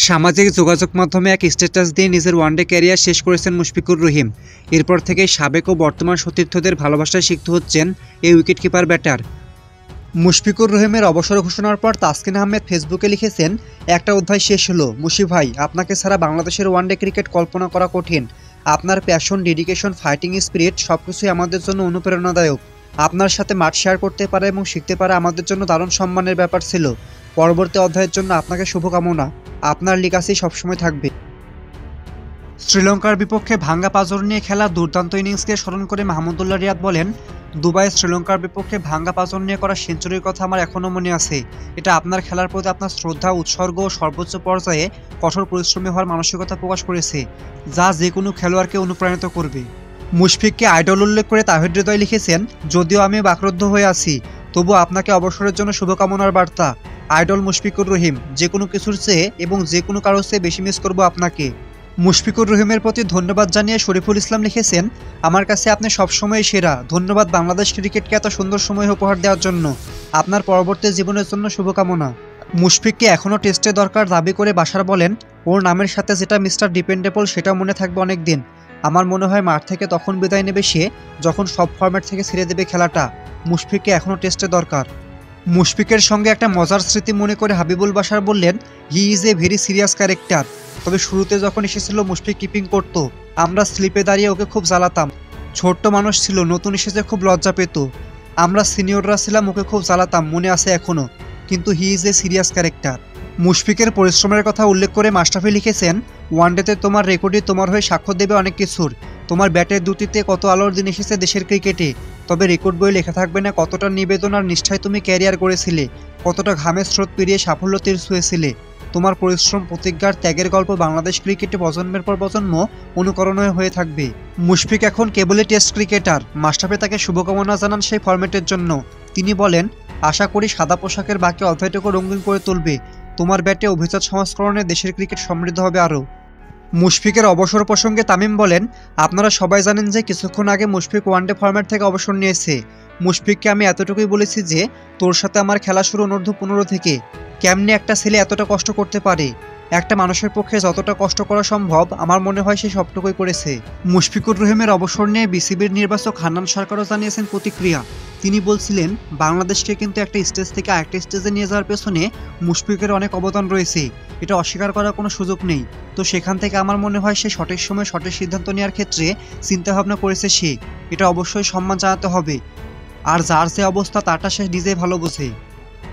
সামাজিক যোগাযোগ মাধ্যমে এক স্ট্যাটাস দিয়ে নিজের ওয়ানডে ক্যারিয়ার শেষ করেছেন মুশফিকুর রহিম। এরপর থেকে সাবেক ও বর্তমান সতীর্থদের ভালোবাসায় সিক্ত হচ্ছেন এই উইকেটকিপার ব্যাটার। মুশফিকুর রহিমের অবসর ঘোষণার পর তাসকিন আহমেদ ফেসবুকে লিখেছেন, একটা অধ্যায় শেষ হলো। মুশি ভাই, আপনাকে ছাড়া বাংলাদেশের ওয়ানডে ক্রিকেট কল্পনা করা কঠিন। আপনার প্যাশন, ডেডিকেশন, ফাইটিং স্পিরিট সবকিছুই আমাদের জন্য অনুপ্রেরণাদায়ক। আপনার সাথে মাঠ শেয়ার করতে পারা এবং শিখতে পারা আমাদের জন্য দারুণ সম্মানের ব্যাপার ছিল। পরবর্তী অধ্যায়ের জন্য আপনাকে শুভকামনা। আপনার লিগাসি সবসময় থাকবে। শ্রীলঙ্কার বিপক্ষে ভাঙ্গা পাঁজর নিয়ে খেলা দুর্দান্ত ইনিংসকে স্মরণ করে মাহমুদুল্লাহ রিয়াদ বলেন, দুবাইয়ে শ্রীলঙ্কার বিপক্ষে ভাঙ্গা পাঁজর নিয়ে করা সেঞ্চুরির কথা আমার এখনও মনে আছে। এটা আপনার খেলার প্রতি আপনার শ্রদ্ধা, উৎসর্গ ও সর্বোচ্চ পর্যায়ে কঠোর পরিশ্রমী হওয়ার মানসিকতা প্রকাশ করেছে, যা যে কোনো খেলোয়াড়কে অনুপ্রাণিত করবে। মুশফিককে আইডল উল্লেখ করে তাহিদ হৃদয় লিখেছেন, যদিও আমি বাকরুদ্ধ হয়ে আছি, তবু আপনাকে অবসরের জন্য শুভকামনার বার্তা। আইডল মুশফিকুর রহিম, যে কোনো কিছুর চেয়ে এবং যে কোনো কারোর চেয়ে বেশি মিস করবো আপনাকে। মুশফিকুর রহিমের প্রতি ধন্যবাদ জানিয়ে শরীফুল ইসলাম লিখেছেন, আমার কাছে আপনি সবসময় সেরা। ধন্যবাদ বাংলাদেশ ক্রিকেটকে এত সুন্দর সময় উপহার দেওয়ার জন্য। আপনার পরবর্তী জীবনের জন্য শুভকামনা। মুশফিককে এখনও টেস্টে দরকার দাবি করে বাশার বলেন, ওর নামের সাথে যেটা মিস্টার ডিপেন্ডেবল সেটা মনে থাকবে অনেক দিন। আমার মনে হয় মাঠ থেকে তখন বিদায় নেবে সে, যখন সব ফরম্যাট থেকে ছেড়ে দেবে খেলাটা। মুশফিককে এখনও টেস্টে দরকার। মুশফিকের সঙ্গে একটা মজার স্মৃতি মনে করে হাবিবুল বাশার বললেন, হি is a very serious character. তবে শুরুতে যখন এসেছিল মুশফিক কিপিং করত, আমরা স্লিপে দাঁড়িয়ে ওকে খুব জ্বালাতাম। ছোট্ট মানুষ ছিল, নতুন এসেছে, খুব লজ্জা পেত। আমরা সিনিয়ররা ছিলাম, ওকে খুব জ্বালাতাম, মনে আছে এখনও। কিন্তু he is a serious character. মুশফিকের পরিশ্রমের কথা উল্লেখ করে মাশরাফি লিখেছেন, ওয়ানডেতে তোমার রেকর্ডই তোমার হয়ে সাক্ষ্য দেবে অনেক কিছুর। তোমার ব্যাটের দুটিতে কত আলোর দিন এসেছে দেশের ক্রিকেটে। তবে রেকর্ড বই লেখা থাকবে না কতটা নিবেদন আর নিষ্ঠায় তুমি ক্যারিয়ার গড়েছিলে, কতটা ঘামের স্রোত পেরিয়ে সাফল্য তীর ছুঁয়েছিলে। তোমার পরিশ্রম, প্রতিজ্ঞার, ত্যাগের গল্প বাংলাদেশ ক্রিকেটে প্রজন্মের পর প্রজন্ম অনুকরণীয় হয়ে থাকবে। মুশফিক এখন কেবলই টেস্ট ক্রিকেটার। মাশরাফি তাকে শুভকামনা জানান সেই ফরম্যাটের জন্য। তিনি বলেন, আশা করি সাদা পোশাকের বাকি অধ্যায়টুকু রঙিন করে তুলবে। তোমার ব্যাটে অভিজাত সংস্করণে দেশের ক্রিকেট সমৃদ্ধ হবে আরও। মুশফিকের অবসর প্রসঙ্গে তামিম বলেন, আপনারা সবাই জানেন যে কিছুক্ষণ আগে মুশফিক ওয়ানডে ফরম্যাট থেকে অবসর নিয়েছে। মুশফিককে আমি এতটুকুই বলেছি যে, তোর সাথে আমার খেলা শুরু অনূর্ধ্ব 15 থেকে। কেমনে একটা ছেলে এতটা কষ্ট করতে পারে? একটা মানুষের পক্ষে যতটা কষ্ট করা সম্ভব আমার মনে হয় সে সবটুকুই করেছে। মুশফিকুর রহিমের অবসর নিয়ে বিসিবির নির্বাচক হান্নান সরকারও জানিয়েছেন প্রতিক্রিয়া। তিনি বলছিলেন, বাংলাদেশকে কিন্তু একটা স্টেজ থেকে আরেকটা স্টেজে নিয়ে যাওয়ার পেছনে মুশফিকের অনেক অবদান রয়েছে, এটা অস্বীকার করার কোনো সুযোগ নেই। তো সেখান থেকে আমার মনে হয় সে সঠিক সময়ে সঠিক সিদ্ধান্ত নেওয়ার ক্ষেত্রে চিন্তাভাবনা করেছে সে, এটা অবশ্যই সম্মান জানাতে হবে। আর যার যে অবস্থা তারটা সে নিজেই ভালো বোঝে।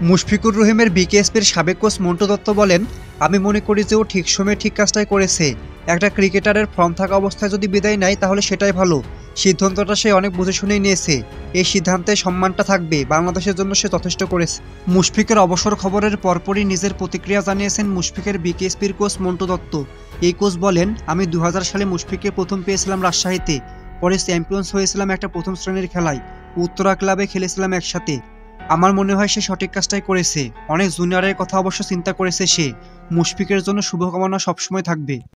মুশফিকুর রহিমের বিকেএসপির সাবেক কোচ মন্টু দত্ত বলেন, আমি মনে করি যে ও ঠিক সময়ে ঠিক কাজটাই করেছে। একটা ক্রিকেটারের ফর্ম থাকা অবস্থায় যদি বিদায় নেয় তাহলে সেটাই ভালো। সিদ্ধান্তটা সে অনেক বুঝে শুনেই নিয়েছে। এই সিদ্ধান্তে সম্মানটা থাকবে, বাংলাদেশের জন্য সে যথেষ্ট করেছে। মুশফিকের অবসর খবরের পরপরই নিজের প্রতিক্রিয়া জানিয়েছেন মুশফিকের বিকেএসপির কোচ মন্টু দত্ত। এই কোচ বলেন, আমি 2000 সালে মুশফিককে প্রথম পেয়েছিলাম রাজশাহীতে, পরে চ্যাম্পিয়ন্স হয়েছিলাম একটা প্রথম শ্রেণীর খেলায়, উত্তরা ক্লাবে খেলেছিলাম একসাথে। আমার মনে হয় সে সঠিক কাজটাই করেছে। অনেক জুনিয়রের কথা অবশ্য চিন্তা করেছে সে। মুশফিকের জন্য শুভকামনা সবসময় থাকবে।